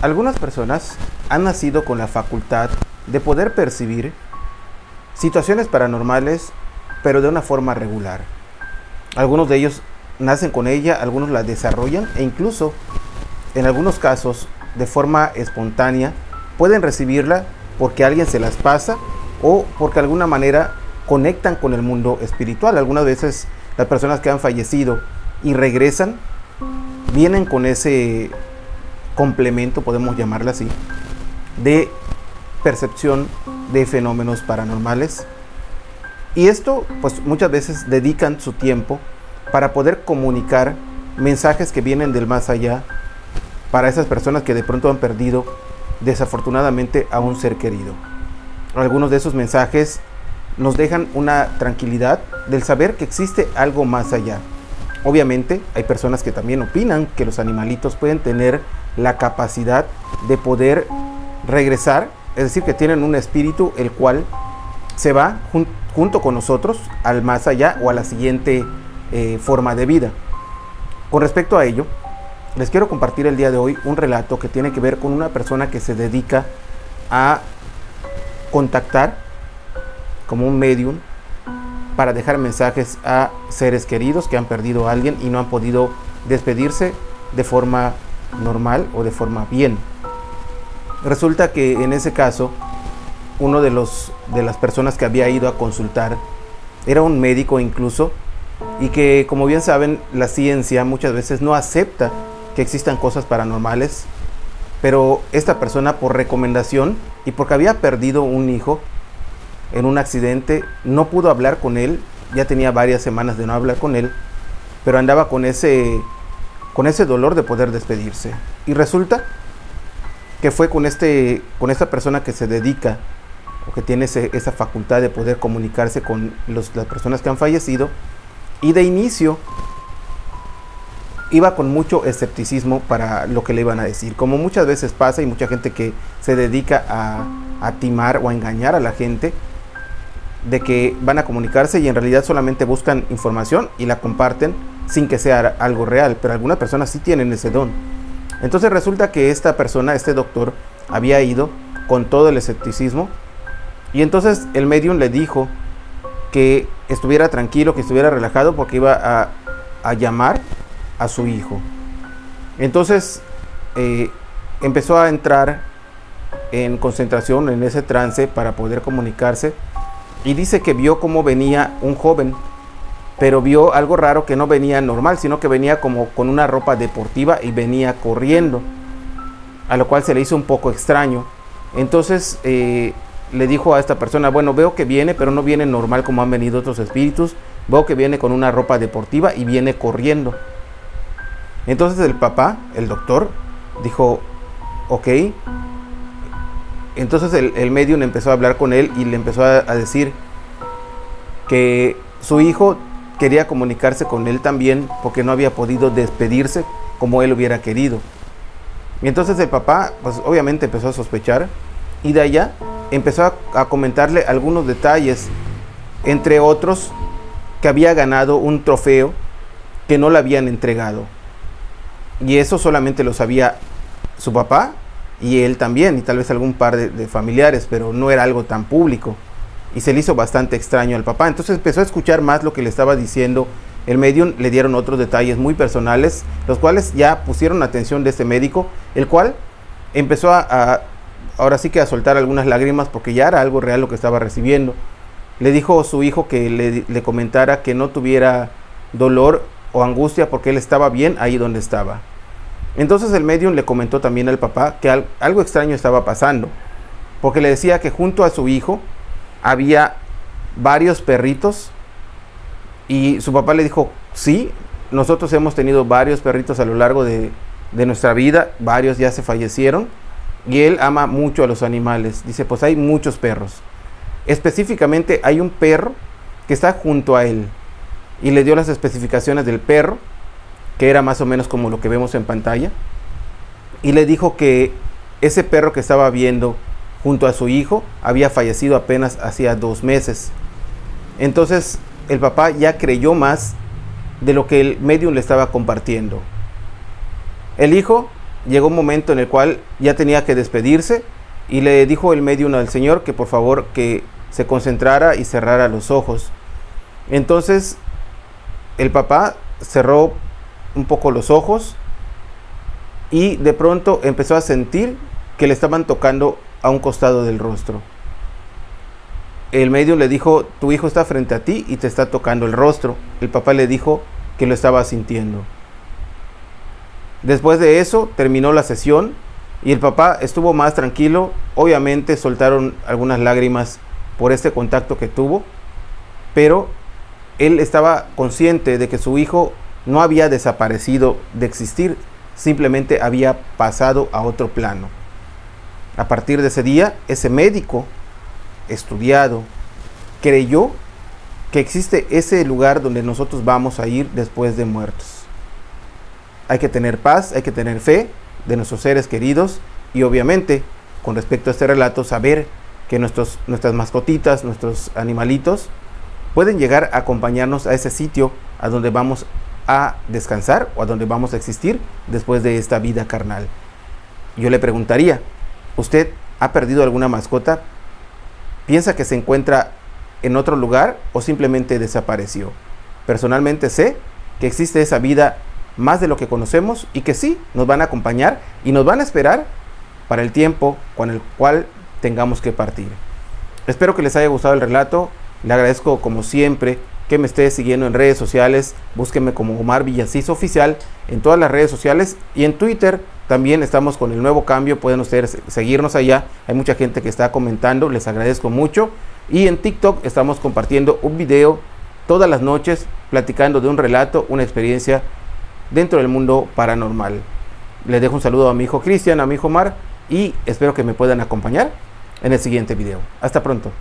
Algunas personas han nacido con la facultad de poder percibir situaciones paranormales, pero de una forma regular. Algunos de ellos nacen con ella, algunos la desarrollan e incluso, en algunos casos, de forma espontánea, pueden recibirla porque alguien se las pasa o porque de alguna manera conectan con el mundo espiritual. Algunas veces las personas que han fallecido y regresan, vienen con ese complemento, podemos llamarla así, de percepción de fenómenos paranormales. Y esto, pues muchas veces dedican su tiempo para poder comunicar mensajes que vienen del más allá para esas personas que de pronto han perdido desafortunadamente a un ser querido. Algunos de esos mensajes nos dejan una tranquilidad del saber que existe algo más allá. Obviamente hay personas que también opinan que los animalitos pueden tener la capacidad de poder regresar, es decir, que tienen un espíritu el cual se va junto con nosotros al más allá o a la siguiente forma de vida. Con respecto a ello, les quiero compartir el día de hoy un relato que tiene que ver con una persona que se dedica a contactar como un medium para dejar mensajes a seres queridos que han perdido a alguien y no han podido despedirse de forma normal o de forma bien. Resulta que en ese caso, uno de las personas que había ido a consultar era un médico incluso, y que, como bien saben, la ciencia muchas veces no acepta que existan cosas paranormales, pero esta persona, por recomendación y porque había perdido un hijo en un accidente, no pudo hablar con él. Ya tenía varias semanas de no hablar con él, pero andaba con ese dolor de poder despedirse. Y resulta que fue con esta persona que se dedica o que tiene esa facultad de poder comunicarse con las personas que han fallecido, y de inicio iba con mucho escepticismo para lo que le iban a decir, como muchas veces pasa, y mucha gente que se dedica a timar o a engañar a la gente, de que van a comunicarse y en realidad solamente buscan información y la comparten sin que sea algo real, pero algunas personas sí tienen ese don. Entonces resulta que esta persona, este doctor, había ido con todo el escepticismo, y entonces el medium le dijo que estuviera tranquilo, que estuviera relajado, porque iba a llamar a su hijo. Entonces empezó a entrar en concentración, en ese trance, para poder comunicarse, y dice que vio cómo venía un joven, pero vio algo raro, que no venía normal, sino que venía como con una ropa deportiva y venía corriendo, a lo cual se le hizo un poco extraño. Entonces le dijo a esta persona: bueno, veo que viene, pero no viene normal como han venido otros espíritus, veo que viene con una ropa deportiva y viene corriendo. Entonces el papá, el doctor, dijo: ok. Entonces el medium empezó a hablar con él y le empezó a decir que su hijo quería comunicarse con él también, porque no había podido despedirse como él hubiera querido. Y entonces el papá, pues obviamente empezó a sospechar, y de allá empezó a comentarle algunos detalles, entre otros que había ganado un trofeo que no le habían entregado, y eso solamente lo sabía su papá y él también, y tal vez algún par de familiares, pero no era algo tan público, y se le hizo bastante extraño al papá. Entonces empezó a escuchar más lo que le estaba diciendo el medium. Le dieron otros detalles muy personales, los cuales ya pusieron atención de este médico, el cual empezó ahora sí que a soltar algunas lágrimas, porque ya era algo real lo que estaba recibiendo. Le dijo a su hijo que le comentara que no tuviera dolor o angustia, porque él estaba bien ahí donde estaba. Entonces el medium le comentó también al papá que algo extraño estaba pasando, porque le decía que junto a su hijo había varios perritos, y su papá le dijo: sí, nosotros hemos tenido varios perritos a lo largo de nuestra vida, varios ya se fallecieron, y él ama mucho a los animales. Dice: pues hay muchos perros, específicamente hay un perro que está junto a él, y le dio las especificaciones del perro, que era más o menos como lo que vemos en pantalla, y le dijo que ese perro que estaba viendo junto a su hijo había fallecido apenas hacía 2 meses. Entonces el papá ya creyó más de lo que el medium le estaba compartiendo. El hijo llegó un momento en el cual ya tenía que despedirse y le dijo el médium al señor que por favor que se concentrara y cerrara los ojos. Entonces el papá cerró un poco los ojos y de pronto empezó a sentir que le estaban tocando a un costado del rostro. El médium le dijo: tu hijo está frente a ti y te está tocando el rostro. El papá le dijo que lo estaba sintiendo. Después de eso terminó la sesión y el papá estuvo más tranquilo. Obviamente soltaron algunas lágrimas por este contacto que tuvo, pero él estaba consciente de que su hijo no había desaparecido de existir, simplemente había pasado a otro plano. A partir de ese día, ese médico estudiado creyó que existe ese lugar donde nosotros vamos a ir después de muertos. Hay que tener paz, hay que tener fe de nuestros seres queridos y obviamente con respecto a este relato saber que nuestras mascotitas, nuestros animalitos pueden llegar a acompañarnos a ese sitio a donde vamos a descansar o a donde vamos a existir después de esta vida carnal. Yo le preguntaría: ¿usted ha perdido alguna mascota? ¿Piensa que se encuentra en otro lugar o simplemente desapareció? Personalmente sé que existe esa vida más de lo que conocemos y que sí, nos van a acompañar y nos van a esperar para el tiempo con el cual tengamos que partir. Espero que les haya gustado el relato. Le agradezco como siempre que me esté siguiendo en redes sociales. Búsquenme como Omar Villasís Oficial en todas las redes sociales y en Twitter. También estamos con el nuevo cambio, pueden ustedes seguirnos allá. Hay mucha gente que está comentando, les agradezco mucho. Y en TikTok estamos compartiendo un video todas las noches platicando de un relato, una experiencia dentro del mundo paranormal. Les dejo un saludo a mi hijo Cristian, a mi hijo Omar y espero que me puedan acompañar en el siguiente video. Hasta pronto.